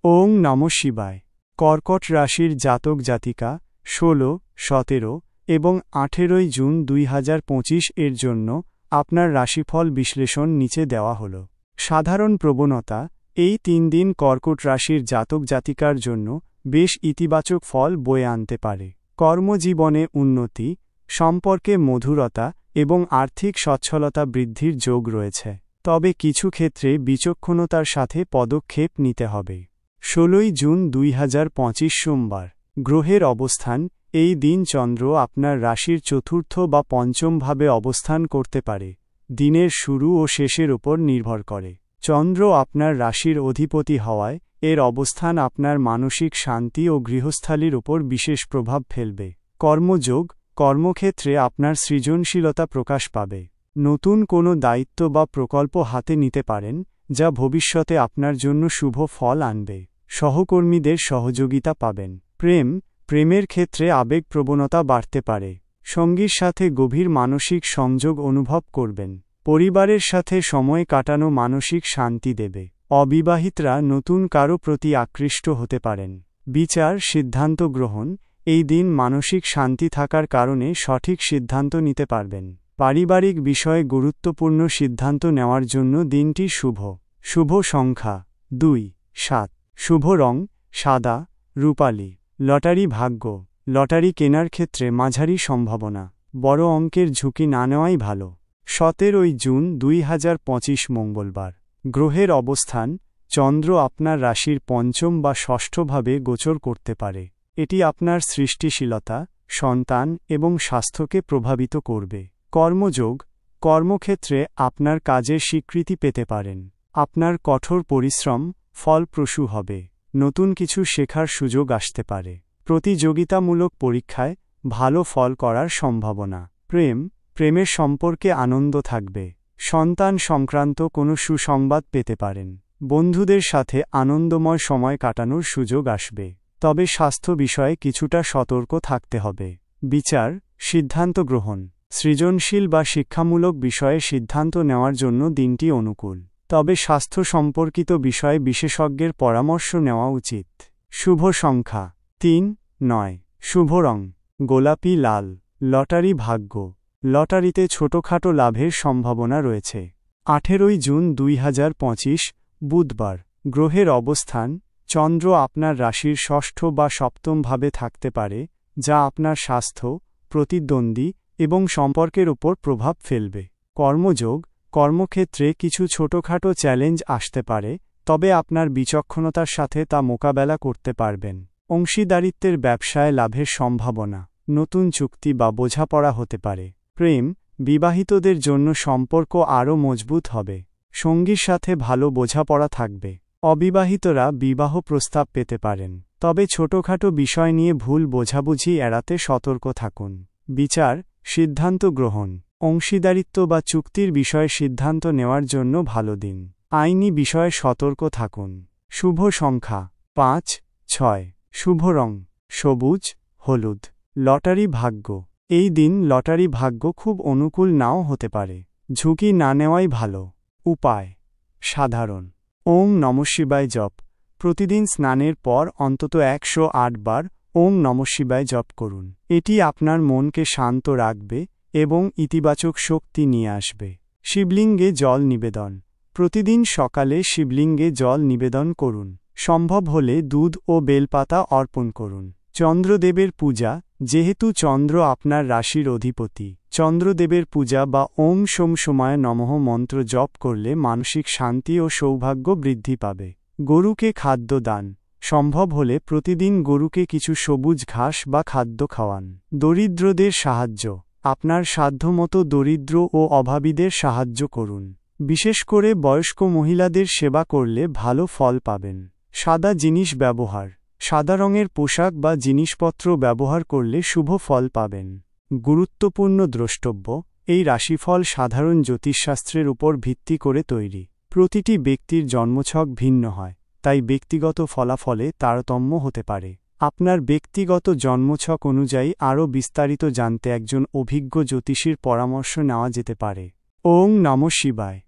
ওং নমঃ শিবায়। কর্কট রাশির জাতক জাতিকা 16, 17 এবং 18 জুন 2025 এর জন্য আপনার রাশিফল বিশ্লেষণ নিচে দেওয়া হল। সাধারণ প্রবণতা: এই 3 দিন কর্কট রাশির জাতক জাতিকার জন্য বেশ ইতিবাচক ফল বয়ে আনতে পারে। কর্মজীবনে উন্নতি, সম্পর্কে মধুরতা এবং আর্থিক সচ্ছলতা বৃদ্ধির যোগ রয়েছে, তবে কিছু ক্ষেত্রে বিচক্ষণতার সাথে পদক্ষেপ নিতে হবে। 16 জুন 2025 সোমবার। গ্রহের অবস্থান: এই দিন চন্দ্র আপনার রাশির চতুর্থ বা পঞ্চম ভাবে অবস্থান করতে পারে। দিনের শুরু ও শেষের উপর নির্ভর করে। চন্দ্র আপনার রাশির অধিপতি হওয়ায় এর অবস্থান আপনার মানসিক শান্তি ও গৃহস্থালির উপর বিশেষ প্রভাব ফেলবে। কর্মযোগ: কর্মক্ষেত্রে আপনার সৃজনশীলতা প্রকাশ পাবে। নতুন কোনো দায়িত্ব বা প্রকল্প হাতে নিতে পারেন, যা ভবিষ্যতে আপনার জন্য শুভ ফল আনবে। সহকর্মীদের সহযোগিতা পাবেন। প্রেমের ক্ষেত্রে আবেগপ্রবণতা বাড়তে পারে। সঙ্গীর সাথে গভীর মানসিক সংযোগ অনুভব করবেন। পরিবারের সাথে সময় কাটানো মানসিক শান্তি দেবে। অবিবাহিতরা নতুন কারো প্রতি আকৃষ্ট হতে পারেন। বিচার সিদ্ধান্ত গ্রহণ: এই দিন মানসিক শান্তি থাকার কারণে সঠিক সিদ্ধান্ত নিতে পারবেন। পারিবারিক বিষয়ে গুরুত্বপূর্ণ সিদ্ধান্ত নেওয়ার জন্য দিনটি শুভ। শুভ সংখ্যা 2, 7। শুভ রং: সাদা, রূপালি। লটারি ভাগ্য: লটারি কেনার ক্ষেত্রে মাঝারি সম্ভাবনা। বড় অঙ্কের ঝুঁকি না নেওয়াই ভালো। 17 জুন 2025 মঙ্গলবার। গ্রহের অবস্থান: চন্দ্র আপনার রাশির পঞ্চম বা ষষ্ঠ ভাবে গোচর করতে পারে। এটি আপনার সৃষ্টিশীলতা, সন্তান এবং স্বাস্থ্যকে প্রভাবিত করবে। কর্মযোগ: কর্মক্ষেত্রে আপনার কাজের স্বীকৃতি পেতে পারেন। আপনার কঠোর পরিশ্রম ফলপ্রসূ হবে। নতুন কিছু শেখার সুযোগ আসতে পারে। প্রতিযোগিতামূলক পরীক্ষায় ভালো ফল করার সম্ভাবনা। প্রেমের সম্পর্কে আনন্দ থাকবে। সন্তান সংক্রান্ত কোনো সুসংবাদ পেতে পারেন। বন্ধুদের সাথে আনন্দময় সময় কাটানোর সুযোগ আসবে, তবে স্বাস্থ্য বিষয়ে কিছুটা সতর্ক থাকতে হবে। বিচার সিদ্ধান্ত গ্রহণ: সৃজনশীল বা শিক্ষামূলক বিষয়ে সিদ্ধান্ত নেওয়ার জন্য দিনটি অনুকূল, তবে স্বাস্থ্য সম্পর্কিত বিষয়ে বিশেষজ্ঞের পরামর্শ নেওয়া উচিত। শুভ সংখ্যা 3, 9। শুভ রং: গোলাপি, লাল। লটারি ভাগ্য: লটারিতে ছোটখাটো লাভের সম্ভাবনা রয়েছে। 18 জুন 2025 বুধবার। গ্রহের অবস্থান: চন্দ্র আপনার রাশির ষষ্ঠ বা সপ্তম ভাবে থাকতে পারে, যা আপনার স্বাস্থ্য, প্রতিদ্বন্দ্বী এবং সম্পর্কের উপর প্রভাব ফেলবে। কর্মযোগ: কর্মক্ষেত্রে কিছু ছোটখাটো চ্যালেঞ্জ আসতে পারে, তবে আপনার বিচক্ষণতার সাথে তা মোকাবেলা করতে পারবেন। অংশীদারিত্বের ব্যবসায় লাভের সম্ভাবনা। নতুন চুক্তি বা বোঝাপড়া হতে পারে। বিবাহিতদের জন্য সম্পর্ক আরও মজবুত হবে। সঙ্গীর সাথে ভালো বোঝাপড়া থাকবে। অবিবাহিতরা বিবাহ প্রস্তাব পেতে পারেন, তবে ছোটখাটো বিষয় নিয়ে ভুল বোঝাবুঝি এড়াতে সতর্ক থাকুন। বিচার সিদ্ধান্ত গ্রহণ: অংশীদারিত্ব বা চুক্তির বিষয়ে সিদ্ধান্ত নেওয়ার জন্য ভালো দিন। আইনি বিষয়ে সতর্ক থাকুন। শুভ সংখ্যা 5, 6। শুভ রং: সবুজ, হলুদ। লটারি ভাগ্য: এই দিন লটারি ভাগ্য খুব অনুকূল নাও হতে পারে। ঝুঁকি না নেওয়াই ভালো। উপায়: সাধারণ। ওং নমঃ শিবায় জপ: প্রতিদিন স্নানের পর অন্তত 108 বার ওং নমঃ শিবায় জপ করুন। এটি আপনার মনকে শান্ত রাখবে এবং ইতিবাচক শক্তি নিয়ে আসবে। শিবলিঙ্গে জল নিবেদন: প্রতিদিন সকালে শিবলিঙ্গে জল নিবেদন করুন। সম্ভব হলে দুধ ও বেলপাতা অর্পণ করুন। চন্দ্রদেবের পূজা: যেহেতু চন্দ্র আপনার রাশির অধিপতি, চন্দ্রদেবের পূজা বা ওম সোম সোমায় নমঃ মন্ত্র জপ করলে মানসিক শান্তি ও সৌভাগ্য বৃদ্ধি পাবে। গরুকে খাদ্য দান: সম্ভব হলে প্রতিদিন গরুকে কিছু সবুজ ঘাস বা খাদ্য খাওয়ান। দরিদ্রদের সাহায্য: আপনার সাধ্যমতো দরিদ্র ও অভাবীদের সাহায্য করুন। বিশেষ করে বয়স্ক মহিলাদের সেবা করলে ভালো ফল পাবেন। সাদা জিনিস ব্যবহার: সাদা রঙের পোশাক বা জিনিসপত্র ব্যবহার করলে শুভ ফল পাবেন। গুরুত্বপূর্ণ দ্রষ্টব্য: এই রাশিফল সাধারণ জ্যোতিষশাস্ত্রের উপর ভিত্তি করে তৈরি। প্রতিটি ব্যক্তির জন্মছক ভিন্ন হয়, তাই ব্যক্তিগত ফলাফলে তারতম্য হতে পারে। আপনার ব্যক্তিগত জন্মছক অনুযায়ী আরও বিস্তারিত জানতে একজন অভিজ্ঞ জ্যোতিষীর পরামর্শ নেওয়া যেতে পারে। ওং নমঃ শিবায়।